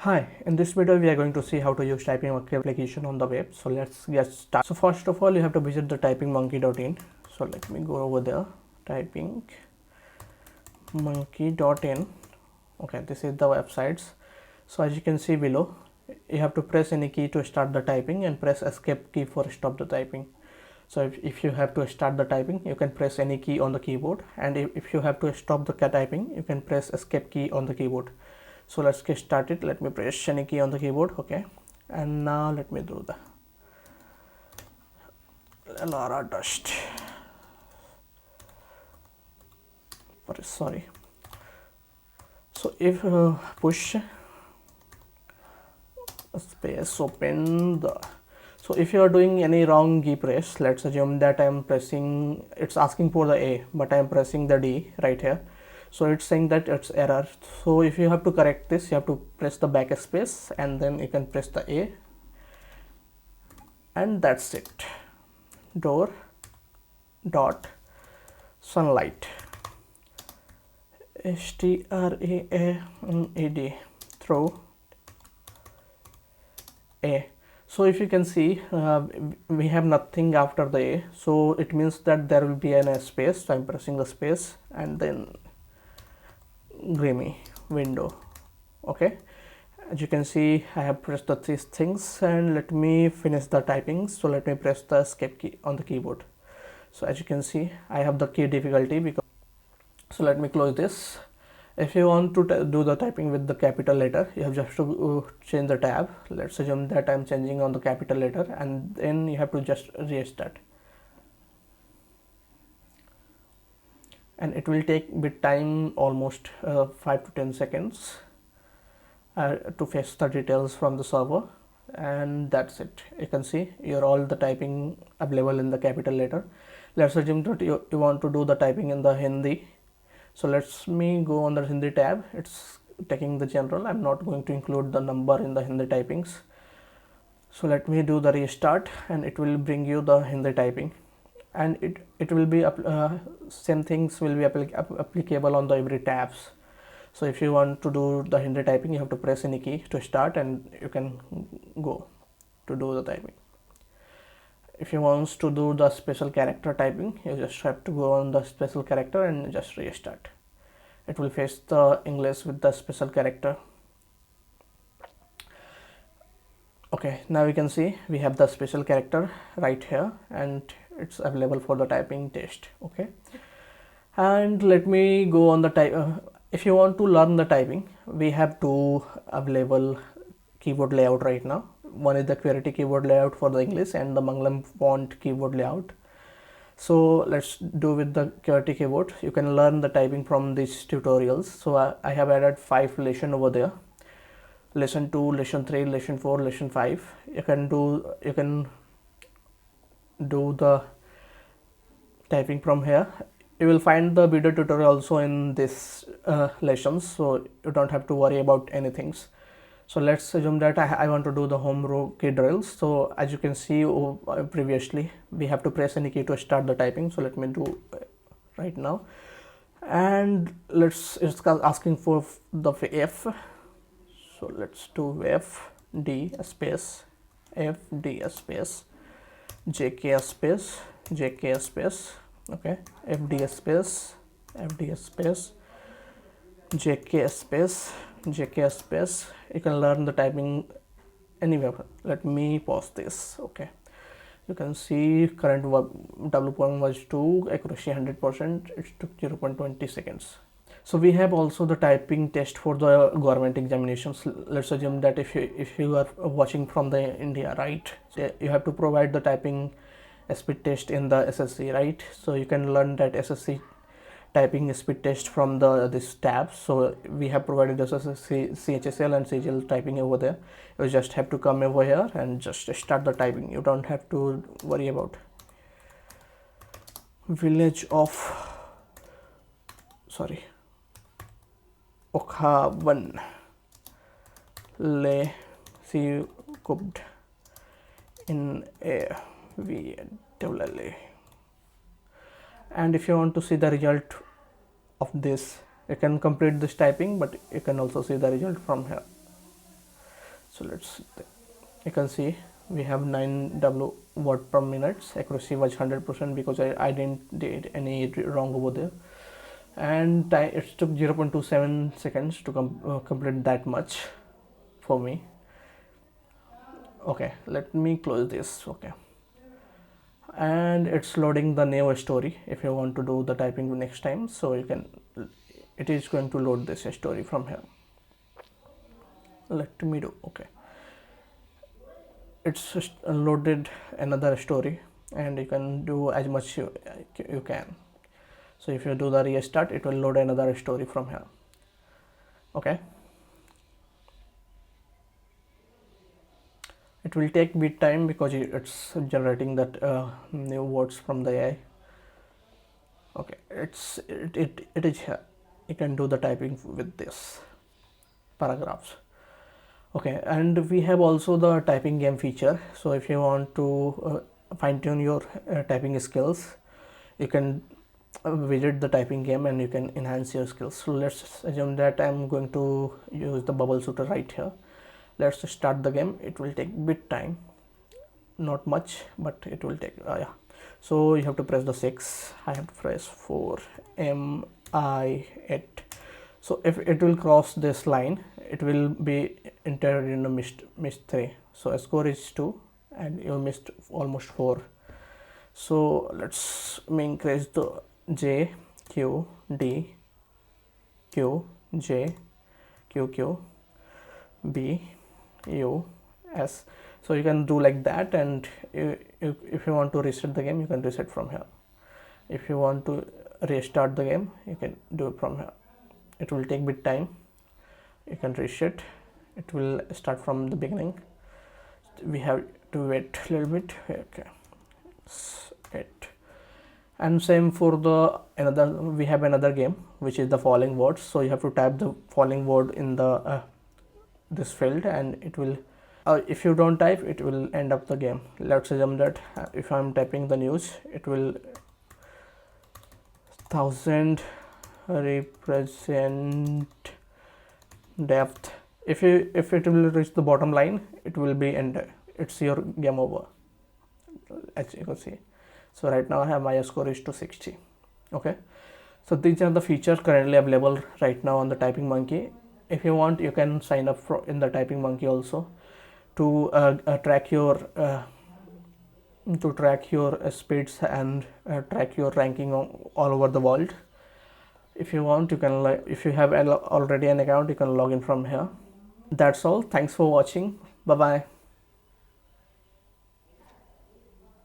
Hi, in this video we are going to see how to use Typing Monkey application on the web. So let's get started. So first of all you have to visit the typingmonkey.in. So let me go over there, typingmonkey.in. Okay, this is the websites. So as you can see below, you have to press any key to start the typing and press escape key for stop the typing. So if you have to start the typing, you can press any key on the keyboard, and if you have to stop the typing, you can press escape key on the keyboard. So let's get started. Let me press any key on the keyboard. Okay, and now let me do the Lara dust. Sorry. So if push space open the, so if you are doing any wrong key press, let's assume that I am pressing, it's asking for the A but I am pressing the D right here, so it's saying that it's error. So if you have to correct this, you have to press the backspace and then you can press the A, and that's it. Door dot sunlight, STRAAD, throw A. So if you can see, we have nothing after the A, so it means that there will be an space. So I'm pressing the space and then grimy window. Okay, as you can see I have pressed these things, and let me finish the typing. So let me press the escape key on the keyboard. So as you can see I have the key difficulty because, so let me close this. If you want to do the typing with the capital letter, you have just to change the tab. Let's assume that I'm changing on the capital letter, and then you have to just restart, and it will take bit time, almost 5 to 10 seconds to fetch the details from the server, and that's it. You can see your all the typing available in the capital letter. Let's assume that you want to do the typing in the Hindi. So let's me go on the Hindi tab. It's taking the general. I'm not going to include the number in the Hindi typings. So let me do the restart, and it will bring you the Hindi typing, and it will be same things will be applicable on the every tabs. So if you want to do the Hindi typing, you have to press any key to start, and you can go to do the typing. If you want to do the special character typing, you just have to go on the special character and just restart. It will fetch the English with the special character. Okay, now we can see we have the special character right here, and it's available for the typing test. Okay, and let me go on the type. If you want to learn the typing, we have two available keyboard layout right now. One is the QWERTY keyboard layout for the English and the Mangalam font keyboard layout. So let's do with the QWERTY keyboard. You can learn the typing from these tutorials. So I have added 5 lessons over there. Lesson 2, lesson 3, lesson 4, lesson 5. You can do the typing from here. You will find the video tutorial also in this lessons, so you don't have to worry about anything. So let's assume that I want to do the home row key drills. So as you can see previously, we have to press any key to start the typing. So let me do right now, and it's asking for the F. So let's do F D space F D space JK space JK space. Okay, FD space FD space JK space JK space. You can learn the typing anywhere. Let me pause this. Okay, you can see current W1 was 2, accuracy 100%. It took 0.20 seconds. So we have also the typing test for the government examinations. Let's assume that if you are watching from the India, right, so you have to provide the typing speed test in the SSC, right? So you can learn that SSC typing speed test from this tab. So we have provided the CHSL and CGL typing over there. You just have to come over here and just start the typing. You don't have to worry about village of Okhavan Le cooked in a VWLA. And if you want to see the result of this, you can complete this typing, but you can also see the result from here. So you can see we have 9 word per minute. Accuracy was 100% because I didn't did any wrong over there, and it took 0.27 seconds to complete that much for me. Okay, let me close this. Okay, and it's loading the new story. If you want to do the typing next time, so you can, it is going to load this story from here. Let me do. Okay, it's loaded another story, and you can do as much you can. So if you do the restart, it will load another story from here. Okay, it will take bit time because it's generating that new words from the AI. Okay, it is here. You can do the typing with this paragraphs. Okay, and we have also the typing game feature. So if you want to fine-tune your typing skills, you can visit the typing game and you can enhance your skills. So let's assume that I'm going to use the bubble shooter right here. Let's start the game. It will take bit time, not much, but it will take yeah. So you have to press the 6. I have to press 4 MI8. So if it will cross this line, it will be entered in a missed 3. So a score is 2 and you missed almost 4. So let's increase the J Q D Q J Q Q B U S. So you can do like that, and if you want to reset the game, you can reset from here. If you want to restart the game, you can do it from here. It will take bit time. You can reset. It will start from the beginning. We have to wait a little bit. Okay, wait. And same for the another. We have another game which is the falling words. So you have to type the falling word in the this field, and it will. If you don't type, it will end up the game. Let's assume that if I'm typing the news, it will 1000 represent depth. If it will reach the bottom line, it will be ended. It's your game over, as you can see. So right now I have my score is to 60. Okay, so these are the features currently available right now on the Typing Monkey. If you want, you can sign up in the Typing Monkey also to track your speeds and track your ranking all over the world. If you want, you can, if you have already an account, you can log in from here. That's all. Thanks for watching. Bye bye.